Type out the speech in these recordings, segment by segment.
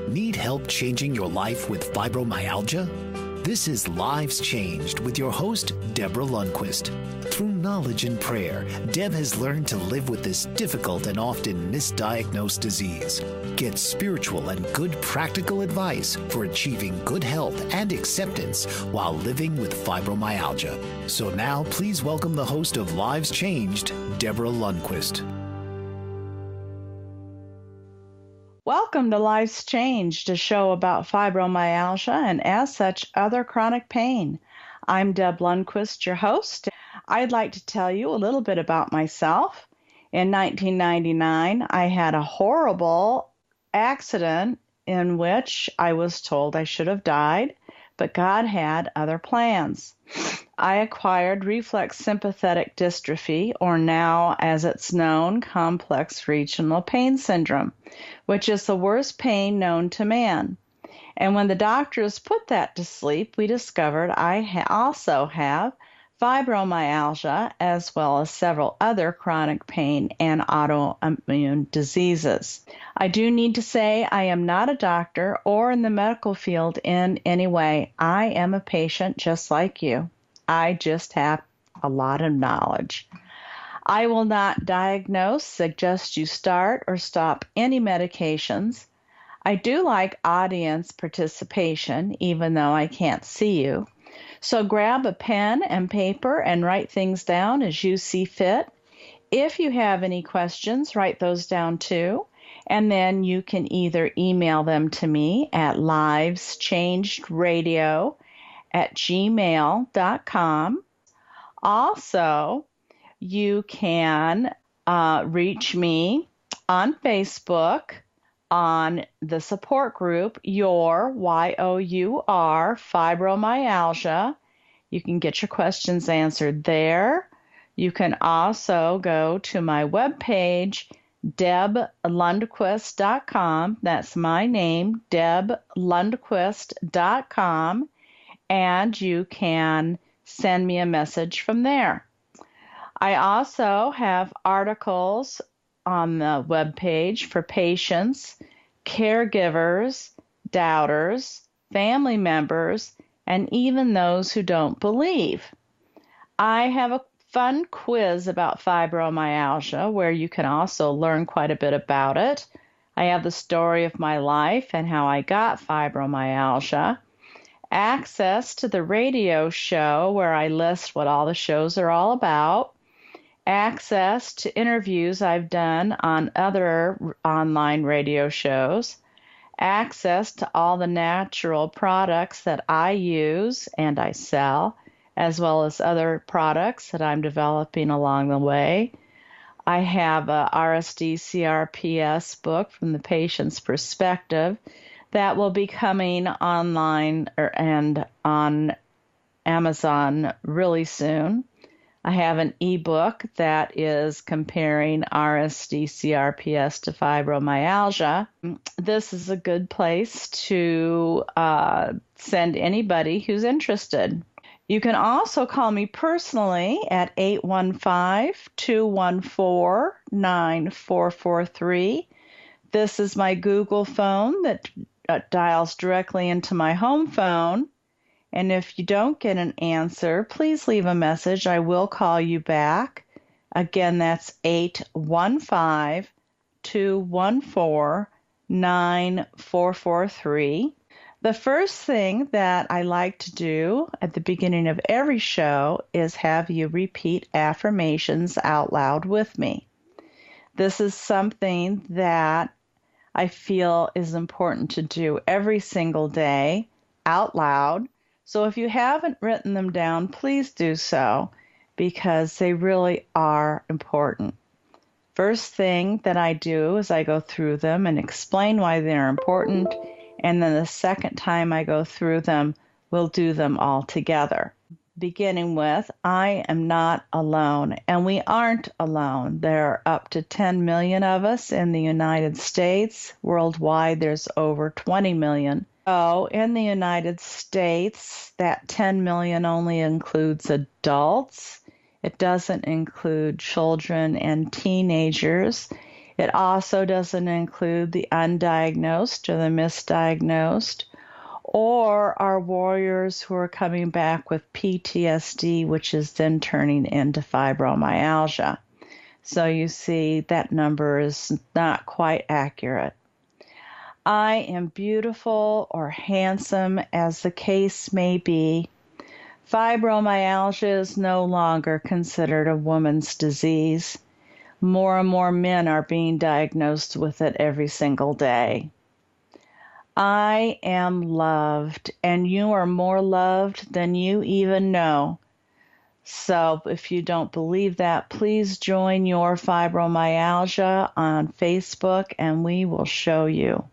Need help changing your life with fibromyalgia? This is Lives Changed with your host, Deb Lundquist. Through knowledge and prayer, Deb has learned to live with this difficult and often misdiagnosed disease. Get spiritual and good practical advice for achieving good health and acceptance while living with fibromyalgia. So now, please welcome the host of Lives Changed, Deborah Lundquist. Welcome to Lives Changed, a show about fibromyalgia and, as such, other chronic pain. I'm Deb Lundquist, your host. I'd like to tell you a little bit about myself. In 1999, I had a horrible accident in which I was told I should have died, but God had other plans. I acquired reflex sympathetic dystrophy, or now as it's known, complex regional pain syndrome, which is the worst pain known to man. And when the doctors put that to sleep, we discovered I also have fibromyalgia, as well as several other chronic pain and autoimmune diseases. I do need to say I am not a doctor or in the medical field in any way. I am a patient just like you. I just have a lot of knowledge. I will not diagnose, suggest you start or stop any medications. I do like audience participation, even though I can't see you. So grab a pen and paper and write things down as you see fit. If you have any questions, write those down too. And then you can either email them to me at liveschangedradio@gmail.com. Also, you can reach me on Facebook on the support group, YOUR Fibromyalgia. You can get your questions answered there. You can also go to my webpage, DebLundquist.com. That's my name, DebLundquist.com. And you can send me a message from there. I also have articles on the webpage for patients, caregivers, doubters, family members, and even those who don't believe. I have a fun quiz about fibromyalgia where you can also learn quite a bit about it. I have the story of my life and how I got fibromyalgia. Access to the radio show where I list what all the shows are all about. Access to interviews I've done on other online radio shows. Access to all the natural products that I use and I sell, as well as other products that I'm developing along the way. I have a RSD-CRPS book from the patient's perspective that will be coming online and on Amazon really soon. I have an ebook that is comparing RSD-CRPS to fibromyalgia. This is a good place to send anybody who's interested. You can also call me personally at 815-214-9443. This is my Google phone that dials directly into my home phone. And if you don't get an answer, please leave a message. I will call you back. Again, that's 815-214-9443. The first thing that I like to do at the beginning of every show is have you repeat affirmations out loud with me. This is something that I feel is important to do every single day out loud. So if you haven't written them down, please do so because they really are important. First thing that I do is I go through them and explain why they're important. And then the second time I go through them, we'll do them all together. Beginning with, I am not alone. And we aren't alone. There are up to 10 million of us in the United States. Worldwide, there's over 20 million. So in the United States, that 10 million only includes adults. It doesn't include children and teenagers. It also doesn't include the undiagnosed or the misdiagnosed, or our warriors who are coming back with PTSD, which is then turning into fibromyalgia. So you see, that number is not quite accurate. I am beautiful or handsome, as the case may be. Fibromyalgia is no longer considered a woman's disease. More and more men are being diagnosed with it every single day. I am loved, and you are more loved than you even know. So if you don't believe that, please join Your Fibromyalgia on Facebook and we will show you.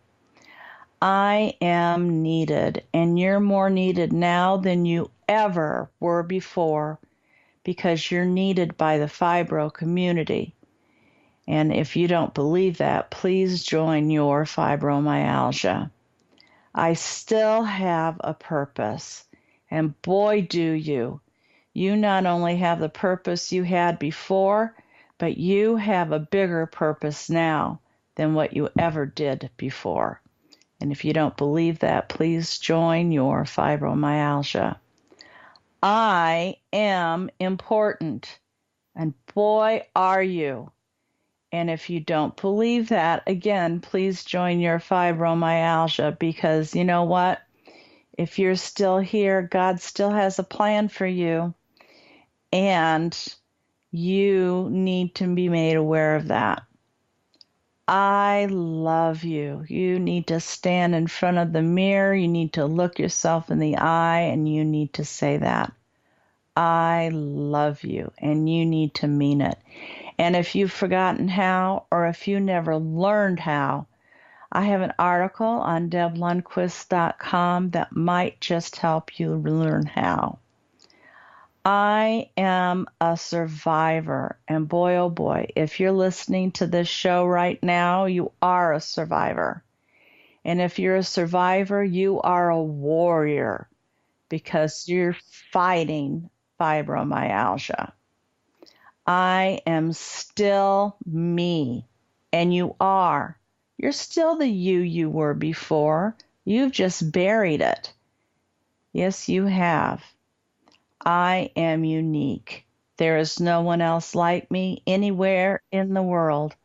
I am needed, and you're more needed now than you ever were before, because you're needed by the fibro community. And if you don't believe that, please join Your Fibromyalgia. I still have a purpose, and boy, do you. You not only have the purpose you had before, but you have a bigger purpose now than what you ever did before. And if you don't believe that, please join Your Fibromyalgia. I am important, and boy, are you. And if you don't believe that, again, please join Your Fibromyalgia, because you know what? If you're still here, God still has a plan for you. And you need to be made aware of that. I love you. You need to stand in front of the mirror. You need to look yourself in the eye, and you need to say that. I love you, and you need to mean it. And if you've forgotten how, or if you never learned how, I have an article on deblundquist.com that might just help you learn how. I am a survivor, and boy, oh boy, if you're listening to this show right now, you are a survivor. And if you're a survivor, you are a warrior, because you're fighting fibromyalgia. I am still me, and you are. You're still the you were before. You've just buried it. Yes, you have. I am unique. There is no one else like me anywhere in the world.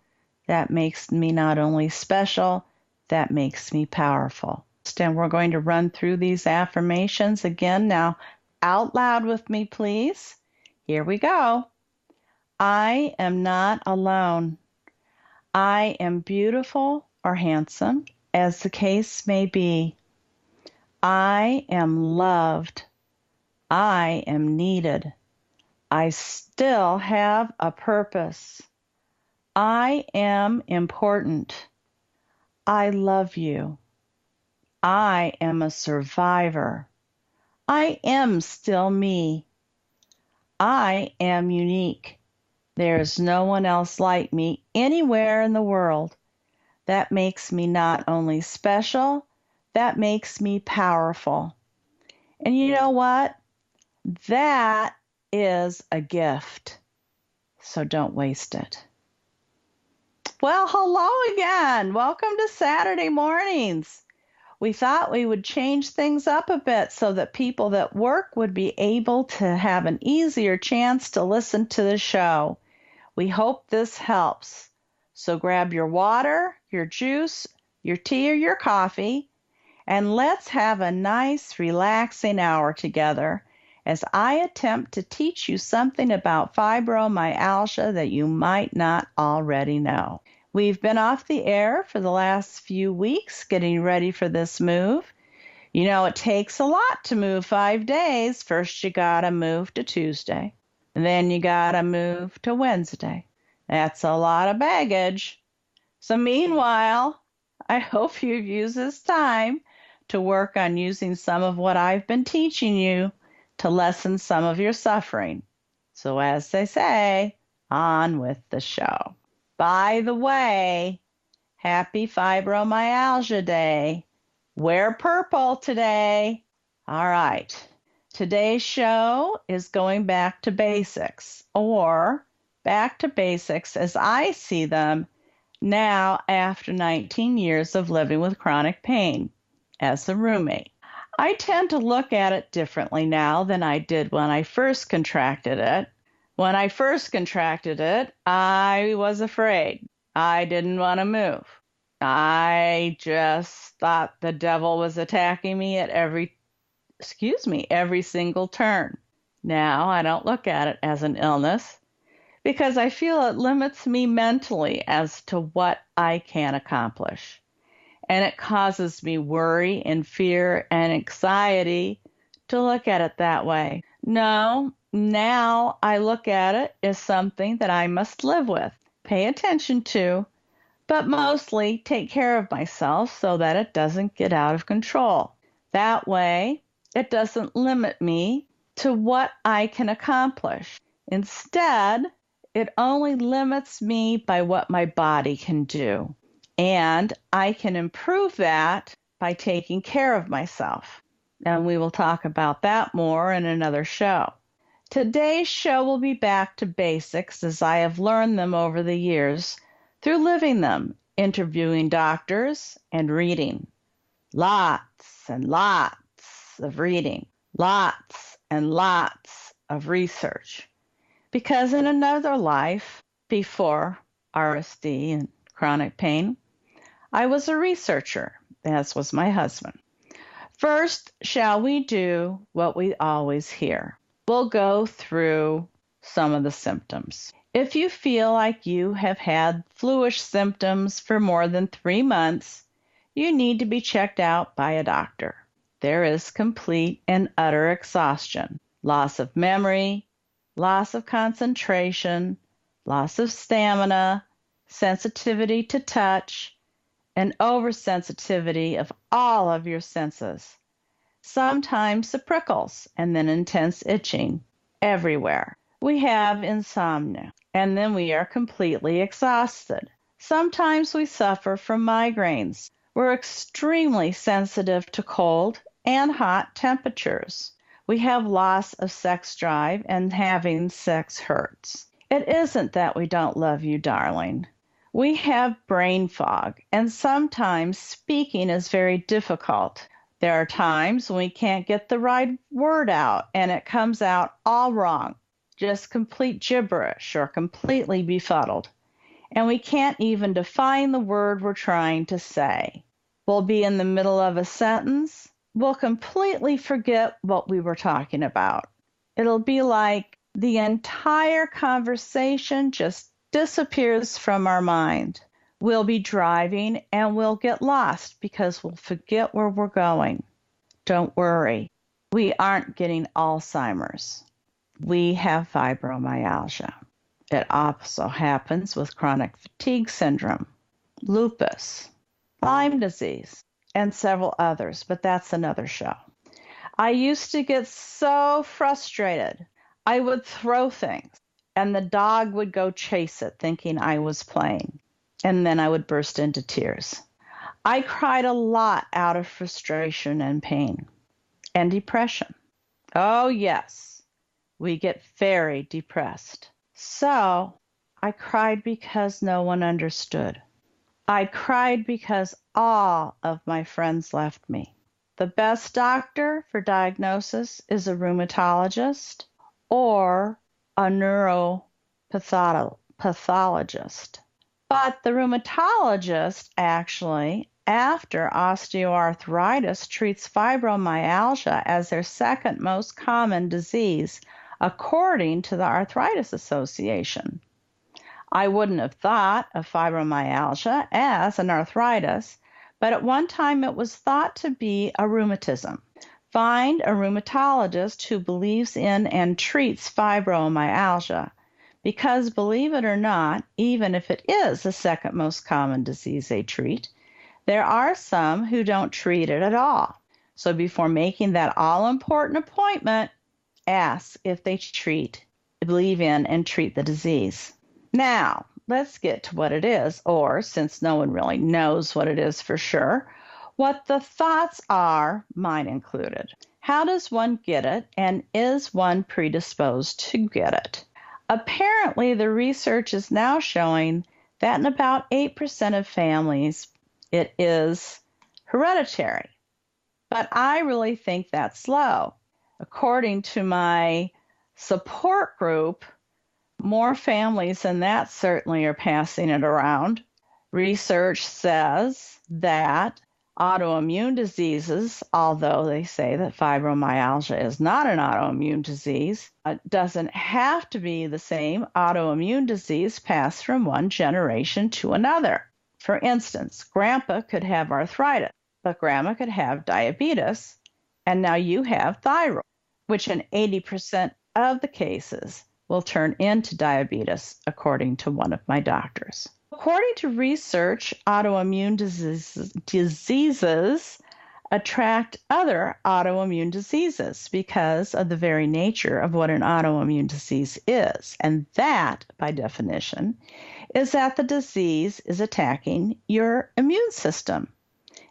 That makes me not only special, that makes me powerful. And we're going to run through these affirmations again now out loud with me, please. Here we go. I am not alone. I am beautiful or handsome, as the case may be. I am loved. I am needed. I still have a purpose. I am important. I love you. I am a survivor. I am still me. I am unique. There is no one else like me anywhere in the world. That makes me not only special, that makes me powerful. And you know what? That is a gift. So don't waste it. Well, hello again. Welcome to Saturday mornings. We thought we would change things up a bit so that people that work would be able to have an easier chance to listen to the show. We hope this helps. So grab your water, your juice, your tea, or your coffee, and let's have a nice, relaxing hour together as I attempt to teach you something about fibromyalgia that you might not already know. We've been off the air for the last few weeks getting ready for this move. You know, it takes a lot to move 5 days. First, you gotta move to Tuesday. And then you gotta move to Wednesday. That's a lot of baggage. So meanwhile, I hope you've used this time to work on using some of what I've been teaching you to lessen some of your suffering. So as they say, on with the show. By the way, happy Fibromyalgia Day. Wear purple today. All right. Today's show is going back to basics, or back to basics as I see them now after 19 years of living with chronic pain as a roommate. I tend to look at it differently now than I did when I first contracted it. When I first contracted it, I was afraid. I didn't want to move. I just thought the devil was attacking me at every single turn. Now I don't look at it as an illness because I feel it limits me mentally as to what I can accomplish. And it causes me worry and fear and anxiety to look at it that way. No, now I look at it as something that I must live with, pay attention to, but mostly take care of myself so that it doesn't get out of control. That way, it doesn't limit me to what I can accomplish. Instead, it only limits me by what my body can do. And I can improve that by taking care of myself. And we will talk about that more in another show. Today's show will be back to basics as I have learned them over the years through living them, interviewing doctors, and reading. Lots and lots of reading. Lots and lots of research. Because in another life, before RSD and chronic pain, I was a researcher, as was my husband. First, shall we do what we always hear? We'll go through some of the symptoms. If you feel like you have had flu-ish symptoms for more than 3 months, you need to be checked out by a doctor. There is complete and utter exhaustion, loss of memory, loss of concentration, loss of stamina, sensitivity to touch, and oversensitivity of all of your senses. Sometimes the prickles and then intense itching everywhere. We have insomnia, and then we are completely exhausted. Sometimes we suffer from migraines. We're extremely sensitive to cold and hot temperatures. We have loss of sex drive, and having sex hurts. It isn't that we don't love you, darling. We have brain fog, and sometimes speaking is very difficult. There are times when we can't get the right word out, and it comes out all wrong, just complete gibberish or completely befuddled. And we can't even define the word we're trying to say. We'll be in the middle of a sentence. We'll completely forget what we were talking about. It'll be like the entire conversation just disappears from our mind. We'll be driving and we'll get lost because we'll forget where we're going. Don't worry. We aren't getting Alzheimer's. We have fibromyalgia. It also happens with chronic fatigue syndrome, lupus, Lyme disease, and several others, but that's another show. I used to get so frustrated. I would throw things, and the dog would go chase it, thinking I was playing, and then I would burst into tears. I cried a lot out of frustration and pain and depression. Oh, yes, we get very depressed. So I cried because no one understood. I cried because all of my friends left me. The best doctor for diagnosis is a rheumatologist or a neuropathologist. But the rheumatologist actually, after osteoarthritis, treats fibromyalgia as their second most common disease, according to the Arthritis Association. I wouldn't have thought of fibromyalgia as an arthritis, but at one time it was thought to be a rheumatism. Find a rheumatologist who believes in and treats fibromyalgia, because believe it or not, even if it is the second most common disease they treat, there are some who don't treat it at all. So before making that all-important appointment, ask if they believe in and treat the disease. Now, let's get to what it is, or since no one really knows what it is for sure, what the thoughts are, mine included. How does one get it, and is one predisposed to get it? Apparently, the research is now showing that in about 8% of families, it is hereditary. But I really think that's low. According to my support group, more families than that certainly are passing it around. Research says that autoimmune diseases, although they say that fibromyalgia is not an autoimmune disease, it doesn't have to be the same autoimmune disease passed from one generation to another. For instance, grandpa could have arthritis, but grandma could have diabetes, and now you have thyroid, which in 80% of the cases will turn into diabetes, according to one of my doctors. According to research, autoimmune diseases attract other autoimmune diseases because of the very nature of what an autoimmune disease is. And that, by definition, is that the disease is attacking your immune system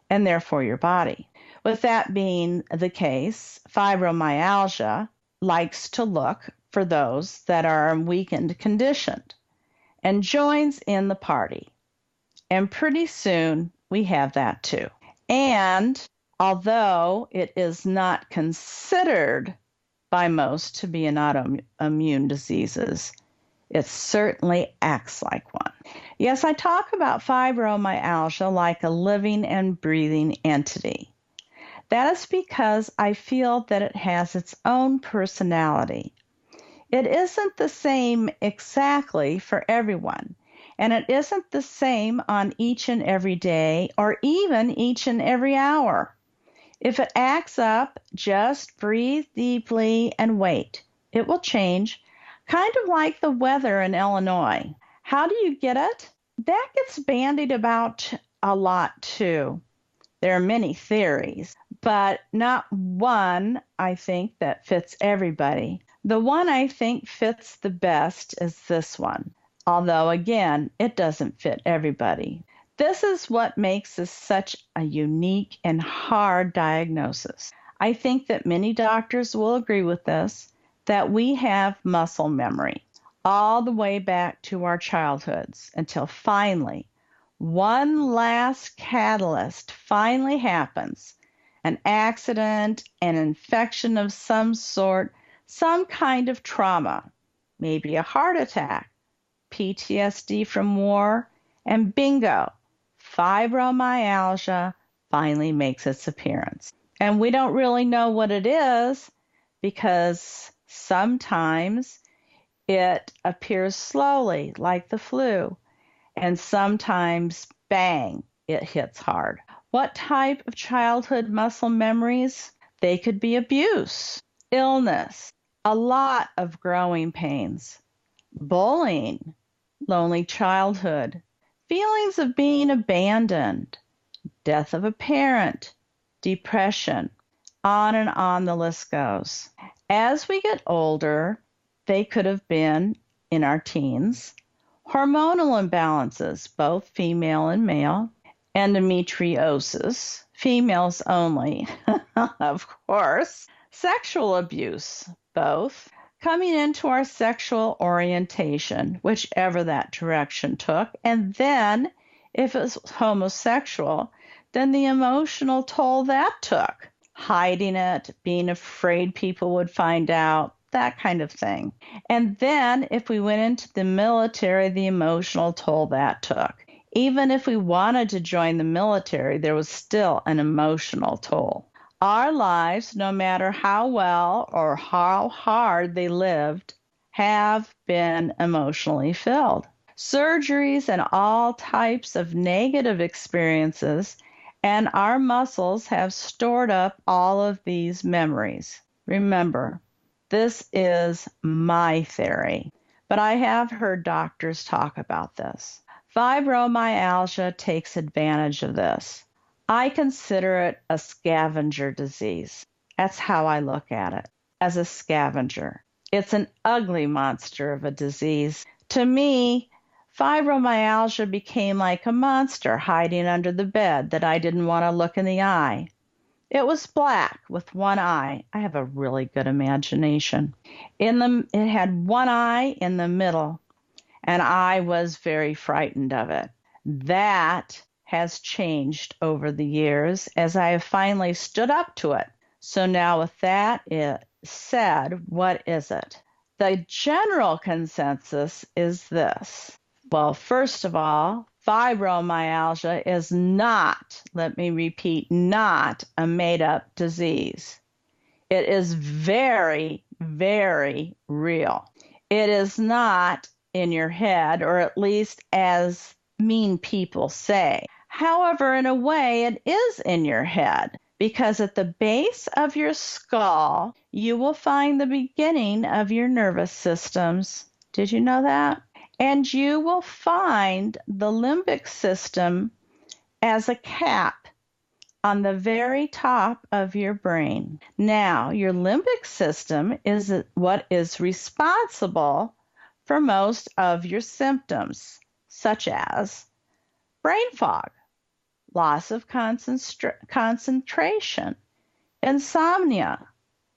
and therefore your body. With that being the case, fibromyalgia likes to look for those that are weakened conditioned and joins in the party. And pretty soon we have that too. And although it is not considered by most to be an autoimmune disease, it certainly acts like one. Yes, I talk about fibromyalgia like a living and breathing entity. That is because I feel that it has its own personality. It isn't the same exactly for everyone, and it isn't the same on each and every day or even each and every hour. If it acts up, just breathe deeply and wait. It will change, kind of like the weather in Illinois. How do you get it? That gets bandied about a lot too. There are many theories, but not one, I think, that fits everybody. The one I think fits the best is this one, although again, it doesn't fit everybody. This is what makes this such a unique and hard diagnosis. I think that many doctors will agree with this, that we have muscle memory all the way back to our childhoods until finally one last catalyst finally happens, an accident, an infection of some sort, some kind of trauma, maybe a heart attack, PTSD from war, and bingo, fibromyalgia finally makes its appearance. And we don't really know what it is because sometimes it appears slowly, like the flu, and sometimes, bang, it hits hard. What type of childhood muscle memories? They could be abuse, illness, a lot of growing pains, bullying, lonely childhood, feelings of being abandoned, death of a parent, depression, on the list goes. As we get older, they could have been in our teens, hormonal imbalances, both female and male, endometriosis, females only, of course, sexual abuse, both, coming into our sexual orientation, whichever that direction took, and then, if it was homosexual, then the emotional toll that took, hiding it, being afraid people would find out, that kind of thing. And then, if we went into the military, the emotional toll that took. Even if we wanted to join the military, there was still an emotional toll. Our lives, no matter how well or how hard they lived, have been emotionally filled. Surgeries and all types of negative experiences, and our muscles have stored up all of these memories. Remember, this is my theory, but I have heard doctors talk about this. Fibromyalgia takes advantage of this. I consider it a scavenger disease. That's how I look at it, as a scavenger. It's an ugly monster of a disease. To me, fibromyalgia became like a monster hiding under the bed that I didn't want to look in the eye. It was black with one eye. I have a really good imagination. It had one eye in the middle, and I was very frightened of it. That has changed over the years as I have finally stood up to it. So now with that said, what is it? The general consensus is this. Well, first of all, fibromyalgia is not, let me repeat, not a made-up disease. It is very, very real. It is not in your head, or at least as mean people say. However, in a way, it is in your head because at the base of your skull, you will find the beginning of your nervous systems. Did you know that? And you will find the limbic system as a cap on the very top of your brain. Now, your limbic system is what is responsible for most of your symptoms, such as brain fog, loss of concentration, insomnia,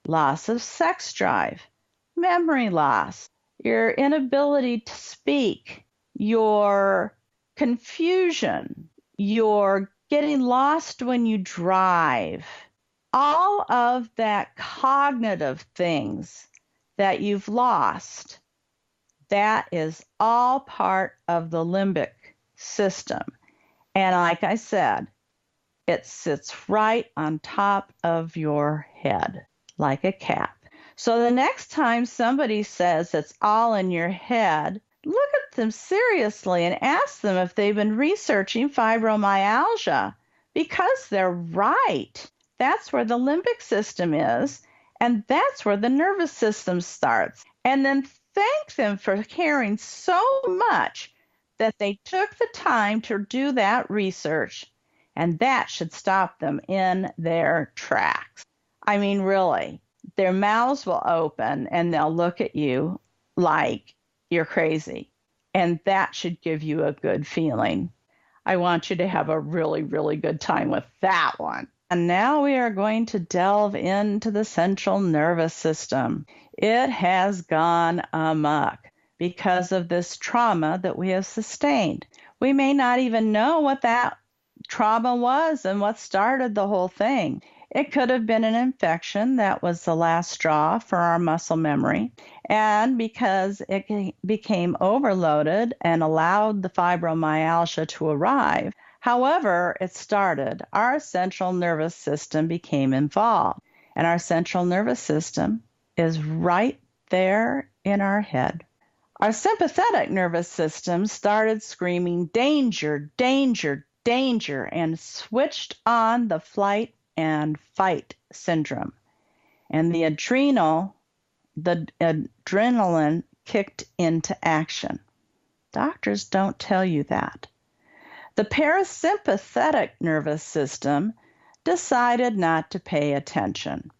loss of sex drive, memory loss, your inability to speak, your confusion, your getting lost when you drive, all of that cognitive things that you've lost, that is all part of the limbic system. And like I said, it sits right on top of your head like a cap. So the next time somebody says it's all in your head, look at them seriously and ask them if they've been researching fibromyalgia, because they're right. That's where the limbic system is, and that's where the nervous system starts. And then thank them for caring so much that they took the time to do that research, and that should stop them in their tracks. I mean, really, their mouths will open and they'll look at you like you're crazy, and that should give you a good feeling. I want you to have a really, really good time with that one. And now we are going to delve into the central nervous system. It has gone amok because of this trauma that we have sustained. We may not even know what that trauma was and what started the whole thing. It could have been an infection that was the last straw for our muscle memory. And because it became overloaded and allowed the fibromyalgia to arrive, however it started, our central nervous system became involved. And our central nervous system is right there in our head. Our sympathetic nervous system started screaming, danger, danger, danger, and switched on the flight and fight syndrome. And the adrenaline kicked into action. Doctors don't tell you that. The parasympathetic nervous system decided not to pay attention.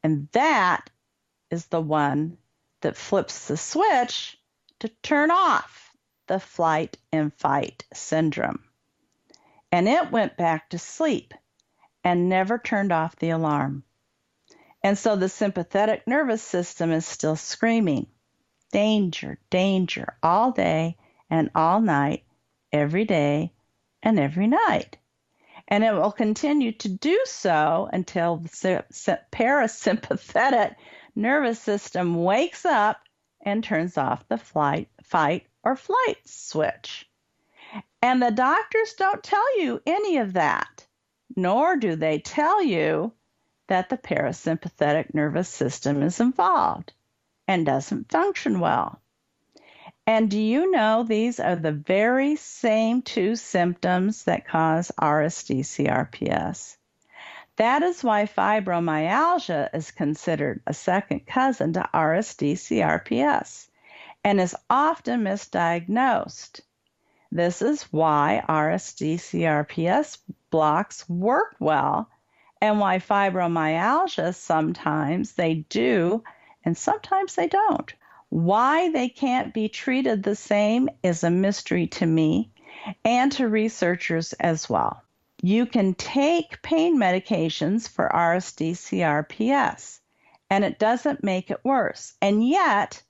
And that is the one that flips the switch to turn off the flight and fight syndrome. And it went back to sleep and never turned off the alarm. And so the sympathetic nervous system is still screaming, danger, danger, all day and all night, every day and every night. And it will continue to do so until the parasympathetic nervous system wakes up and turns off the fight or flight switch. And the doctors don't tell you any of that, nor do they tell you that the parasympathetic nervous system is involved and doesn't function well. And do you know these are the very same two symptoms that cause RSD-CRPS? That is why fibromyalgia is considered a second cousin to RSD-CRPS and is often misdiagnosed. This is why RSD-CRPS blocks work well and why fibromyalgia sometimes they do and sometimes they don't. Why they can't be treated the same is a mystery to me and to researchers as well. You can take pain medications for RSD-CRPS, and it doesn't make it worse. And yet,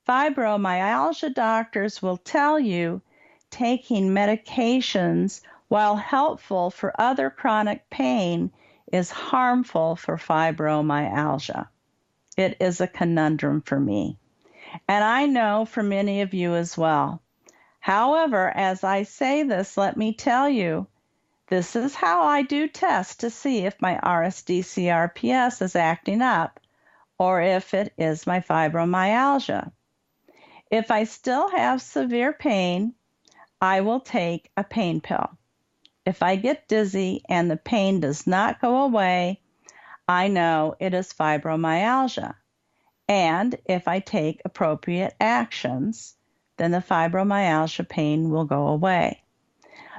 Fibromyalgia doctors will tell you taking medications, while helpful for other chronic pain, is harmful for fibromyalgia. It is a conundrum for me, and I know for many of you as well. However, as I say this, let me tell you, this is how I do test to see if my RSD-CRPS is acting up or if it is my fibromyalgia. If I still have severe pain, I will take a pain pill. If I get dizzy and the pain does not go away, I know it is fibromyalgia. And if I take appropriate actions, then the fibromyalgia pain will go away.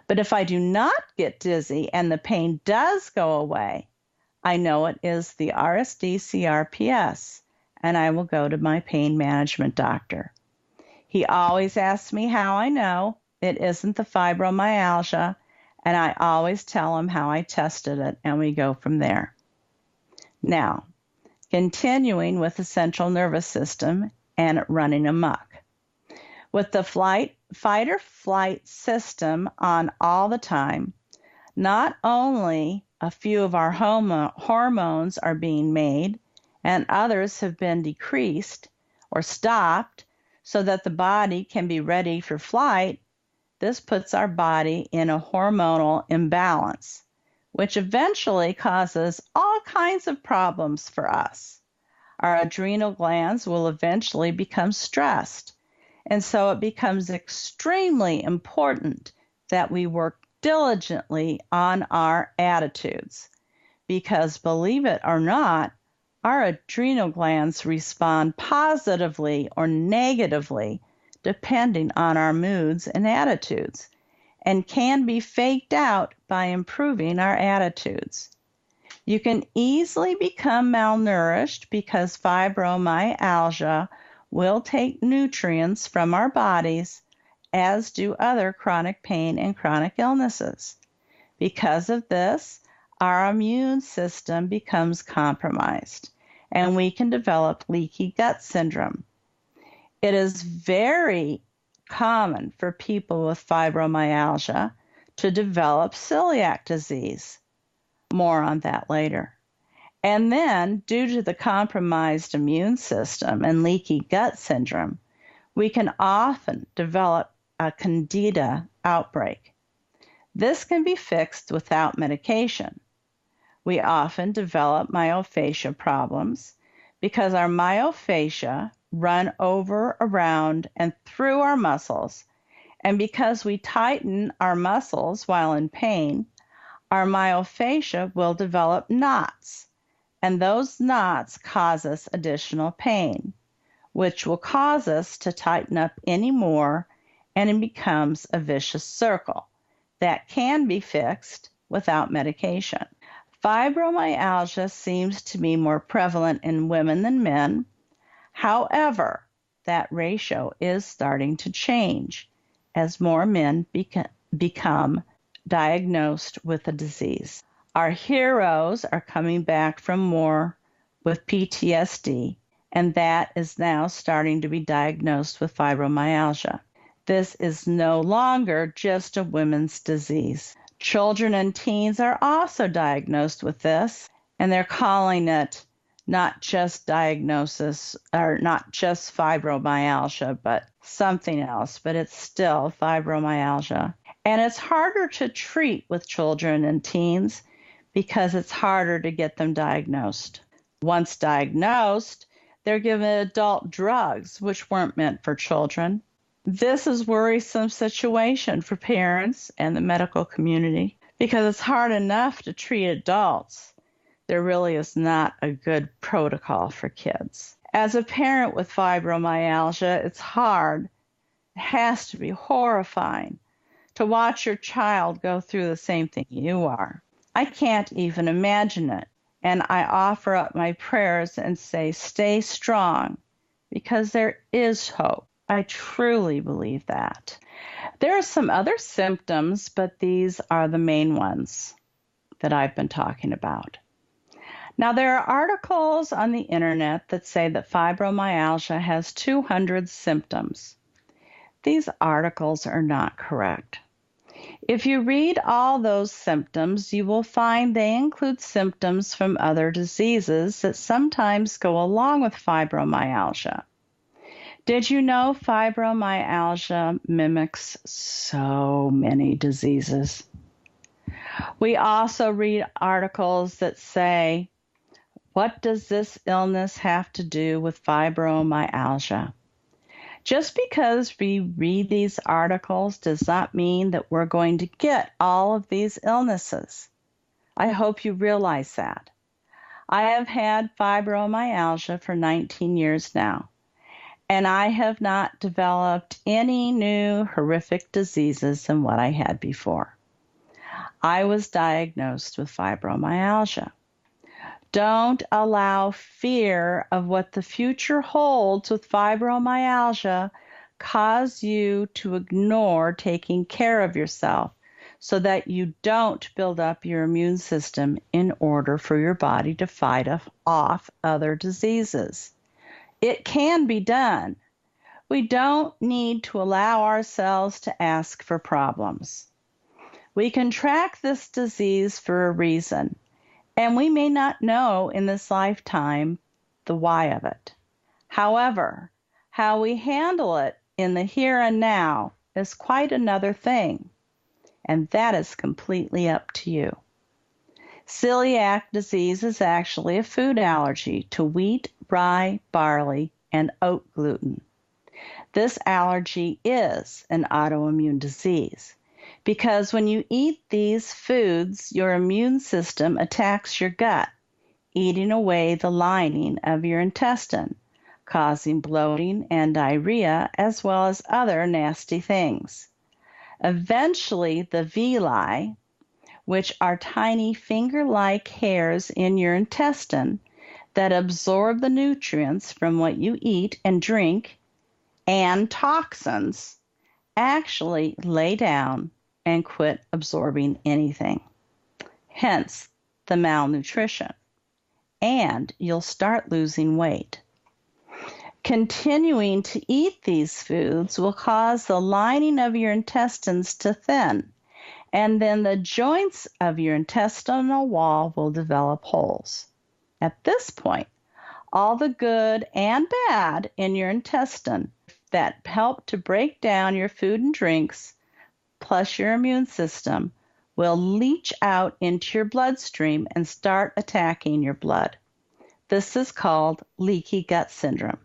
But if I do not get dizzy and the pain does go away, I know it is the RSD-CRPS, and I will go to my pain management doctor. He always asks me how I know it isn't the fibromyalgia, and I always tell him how I tested it, and we go from there. Now, continuing with the central nervous system and running amok. With the fight or flight system on all the time, not only a few of our hormones are being made and others have been decreased or stopped so that the body can be ready for flight, this puts our body in a hormonal imbalance, which eventually causes all kinds of problems for us. Our adrenal glands will eventually become stressed, and so it becomes extremely important that we work diligently on our attitudes, because believe it or not, our adrenal glands respond positively or negatively depending on our moods and attitudes, and can be faked out by improving our attitudes. You can easily become malnourished because fibromyalgia will take nutrients from our bodies, as do other chronic pain and chronic illnesses. Because of this, our immune system becomes compromised, and we can develop leaky gut syndrome. It is very common for people with fibromyalgia to develop celiac disease. More on that later. And then, due to the compromised immune system and leaky gut syndrome, we can often develop a candida outbreak. This can be fixed without medication. We often develop myofascia problems because our myofascia run over, around, and through our muscles, and because we tighten our muscles while in pain, our myofascia will develop knots, and those knots cause us additional pain, which will cause us to tighten up any more, and it becomes a vicious circle that can be fixed without medication. Fibromyalgia seems to be more prevalent in women than men. However, that ratio is starting to change as more men become diagnosed with the disease. Our heroes are coming back from war with PTSD, and that is now starting to be diagnosed with fibromyalgia. This is no longer just a women's disease. Children and teens are also diagnosed with this, and they're calling it not just diagnosis, or not just fibromyalgia, but something else, but it's still fibromyalgia. And it's harder to treat with children and teens because it's harder to get them diagnosed. Once diagnosed, they're given adult drugs which weren't meant for children. This is a worrisome situation for parents and the medical community because it's hard enough to treat adults. There really is not a good protocol for kids. As a parent with fibromyalgia, it's hard. It has to be horrifying to watch your child go through the same thing you are. I can't even imagine it, and I offer up my prayers and say, stay strong, because there is hope. I truly believe that. There are some other symptoms, but these are the main ones that I've been talking about. Now, there are articles on the internet that say that fibromyalgia has 200 symptoms. These articles are not correct. If you read all those symptoms, you will find they include symptoms from other diseases that sometimes go along with fibromyalgia. Did you know fibromyalgia mimics so many diseases? We also read articles that say, what does this illness have to do with fibromyalgia? Just because we read these articles does not mean that we're going to get all of these illnesses. I hope you realize that. I have had fibromyalgia for 19 years now, and I have not developed any new horrific diseases than what I had before. I was diagnosed with fibromyalgia. Don't allow fear of what the future holds with fibromyalgia cause you to ignore taking care of yourself so that you don't build up your immune system in order for your body to fight off other diseases. It can be done. We don't need to allow ourselves to ask for problems. We contract this disease for a reason, and we may not know in this lifetime the why of it. However, how we handle it in the here and now is quite another thing, and that is completely up to you. Celiac disease is actually a food allergy to wheat, rye, barley, and oat gluten. This allergy is an autoimmune disease because when you eat these foods, your immune system attacks your gut, eating away the lining of your intestine, causing bloating and diarrhea as well as other nasty things. Eventually, the villi, which are tiny finger-like hairs in your intestine that absorb the nutrients from what you eat and drink and toxins, actually lay down and quit absorbing anything. Hence the malnutrition. And you'll start losing weight. Continuing to eat these foods will cause the lining of your intestines to thin, and then the joints of your intestinal wall will develop holes. At this point, all the good and bad in your intestine that help to break down your food and drinks, plus your immune system, will leach out into your bloodstream and start attacking your blood. This is called leaky gut syndrome.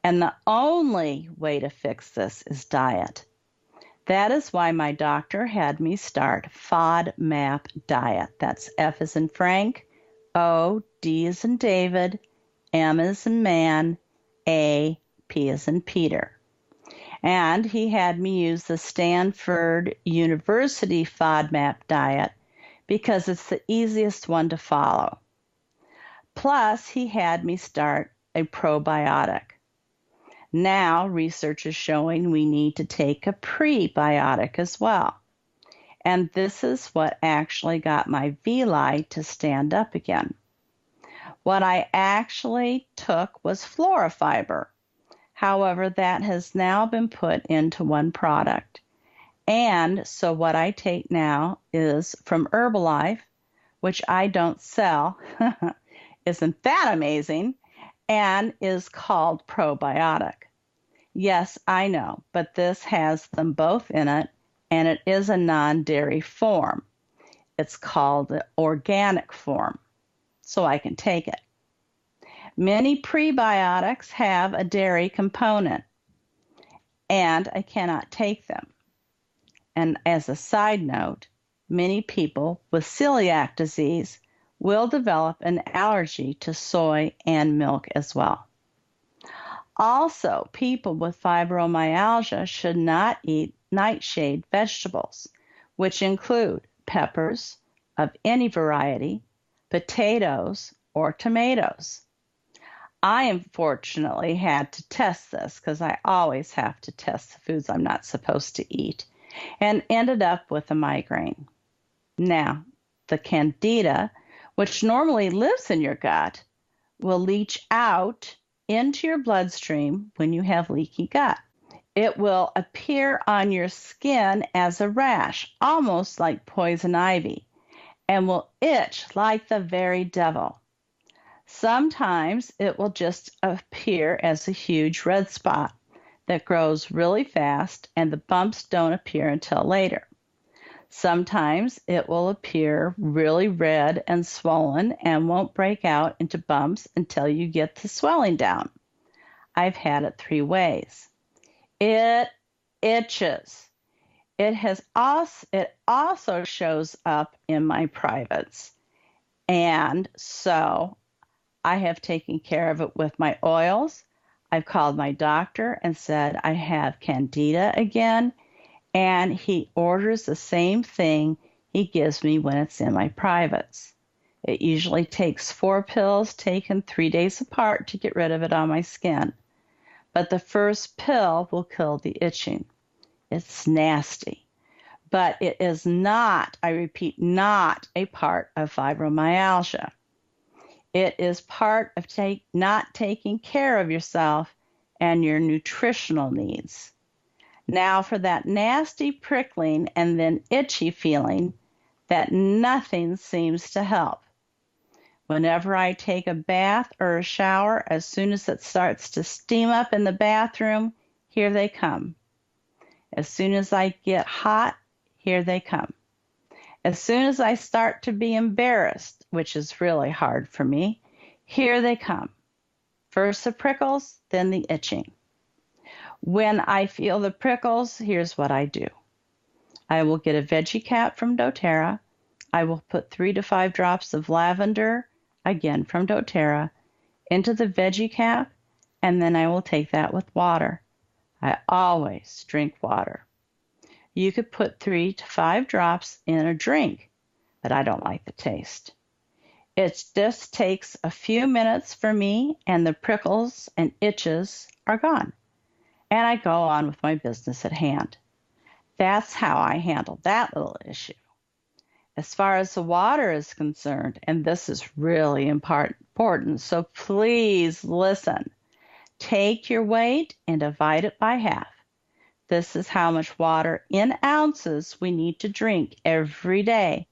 And the only way to fix this is diet. That is why my doctor had me start FODMAP diet. That's F as in Frank, O, D as in David, M as in man, A, P as in Peter. And he had me use the Stanford University FODMAP diet because it's the easiest one to follow. Plus, he had me start a probiotic. Now, research is showing we need to take a prebiotic as well. And this is what actually got my villi to stand up again. What I actually took was Flora-Fiber. However, that has now been put into one product. And so what I take now is from Herbalife, which I don't sell. Isn't that amazing? And is called probiotic. Yes, I know, but this has them both in it, and it is a non-dairy form. It's called the organic form, so I can take it. Many prebiotics have a dairy component, and I cannot take them. And as a side note, many people with celiac disease will develop an allergy to soy and milk as well. Also, people with fibromyalgia should not eat nightshade vegetables, which include peppers of any variety, potatoes, or tomatoes. I unfortunately had to test this because I always have to test the foods I'm not supposed to eat, and ended up with a migraine. Now, the candida, which normally lives in your gut, will leach out into your bloodstream when you have leaky gut. It will appear on your skin as a rash, almost like poison ivy, and will itch like the very devil. Sometimes it will just appear as a huge red spot that grows really fast, and the bumps don't appear until later. Sometimes it will appear really red and swollen and won't break out into bumps until you get the swelling down. I've had it 3 ways. It itches. It also shows up in my privates. And so I have taken care of it with my oils. I've called my doctor and said I have candida again, and he orders the same thing he gives me when it's in my privates. It usually takes 4 pills taken 3 days apart to get rid of it on my skin. But the first pill will kill the itching. It's nasty. But it is not, I repeat, not a part of fibromyalgia. It is part of not taking care of yourself and your nutritional needs. Now for that nasty prickling and then itchy feeling that nothing seems to help. Whenever I take a bath or a shower, as soon as it starts to steam up in the bathroom, here they come. As soon as I get hot, here they come. As soon as I start to be embarrassed, which is really hard for me, here they come. First the prickles, then the itching. When I feel the prickles, here's what I do. I will get a veggie cap from doTERRA. I will put 3 to 5 drops of lavender, again from doTERRA, into the veggie cap, and then I will take that with water. I always drink water. You could put 3 to 5 drops in a drink, but I don't like the taste. It just takes a few minutes for me, and the prickles and itches are gone. And I go on with my business at hand. That's how I handle that little issue. As far as the water is concerned, and this is really important, so please listen. Take your weight and divide it by half. This is how much water in ounces we need to drink every day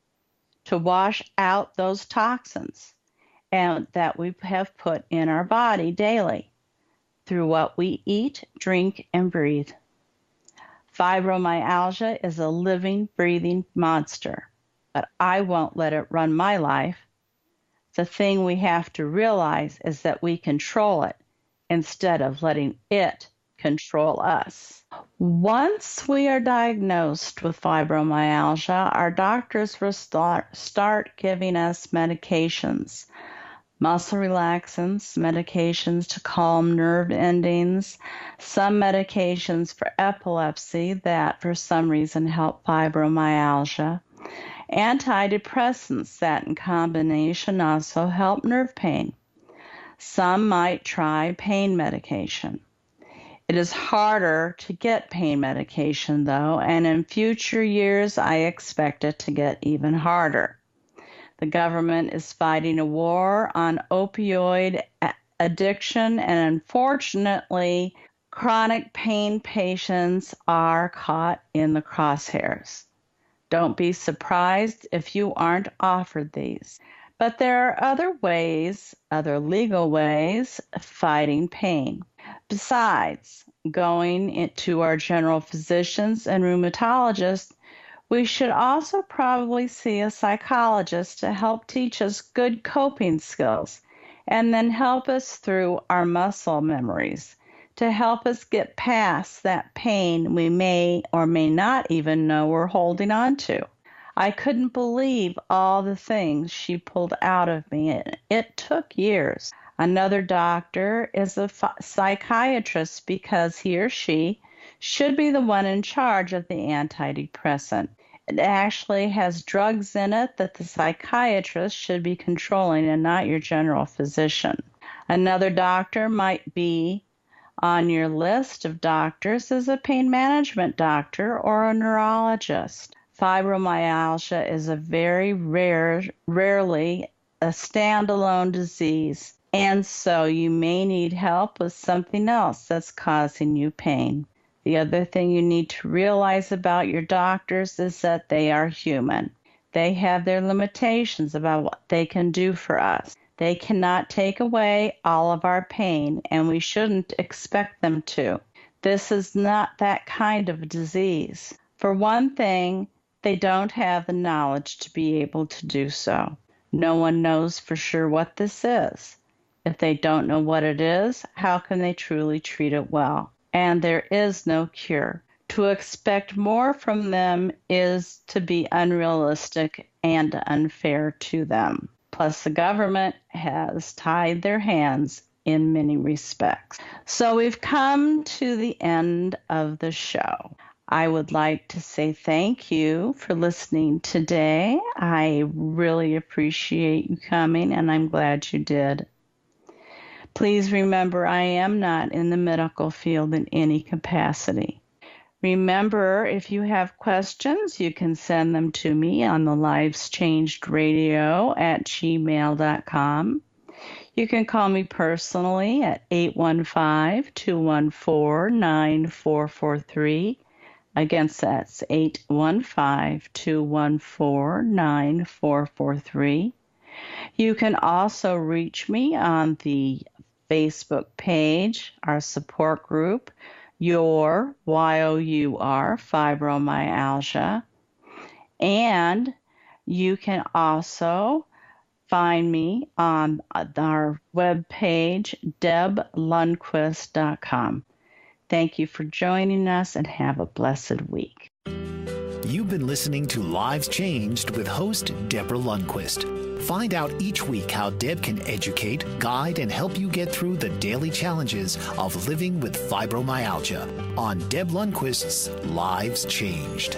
to wash out those toxins and that we have put in our body daily through what we eat, drink, and breathe. Fibromyalgia is a living, breathing monster, but I won't let it run my life. The thing we have to realize is that we control it instead of letting it control us. Once we are diagnosed with fibromyalgia, our doctors will start giving us medications, muscle relaxants, medications to calm nerve endings, some medications for epilepsy that for some reason help fibromyalgia, antidepressants that in combination also help nerve pain. Some might try pain medication. It is harder to get pain medication, though, and in future years, I expect it to get even harder. The government is fighting a war on opioid addiction, and unfortunately, chronic pain patients are caught in the crosshairs. Don't be surprised if you aren't offered these. But there are other ways, other legal ways, of fighting pain. Besides going into our general physicians and rheumatologists, we should also probably see a psychologist to help teach us good coping skills and then help us through our muscle memories to help us get past that pain we may or may not even know we're holding on to. I couldn't believe all the things she pulled out of me. It took years. Another doctor is a psychiatrist because he or she should be the one in charge of the antidepressant. It actually has drugs in it that the psychiatrist should be controlling and not your general physician. Another doctor might be on your list of doctors as a pain management doctor or a neurologist. Fibromyalgia is a very rarely a standalone disease. And so you may need help with something else that's causing you pain. The other thing you need to realize about your doctors is that they are human. They have their limitations about what they can do for us. They cannot take away all of our pain, and we shouldn't expect them to. This is not that kind of disease. For one thing, they don't have the knowledge to be able to do so. No one knows for sure what this is. If they don't know what it is, how can they truly treat it well? And there is no cure. To expect more from them is to be unrealistic and unfair to them. Plus, the government has tied their hands in many respects. So we've come to the end of the show. I would like to say thank you for listening today. I really appreciate you coming, and I'm glad you did. Please remember, I am not in the medical field in any capacity. Remember, if you have questions, you can send them to me on the Lives Changed Radio at gmail.com. You can call me personally at 815-214-9443. Again, that's 815-214-9443. You can also reach me on the Facebook page, our support group, Your YOUR Fibromyalgia. And you can also find me on our webpage, deblundquist.com. Thank you for joining us, and have a blessed week. You've been listening to Lives Changed with host Deborah Lundquist. Find out each week how Deb can educate, guide, and help you get through the daily challenges of living with fibromyalgia on Deb Lundquist's Lives Changed.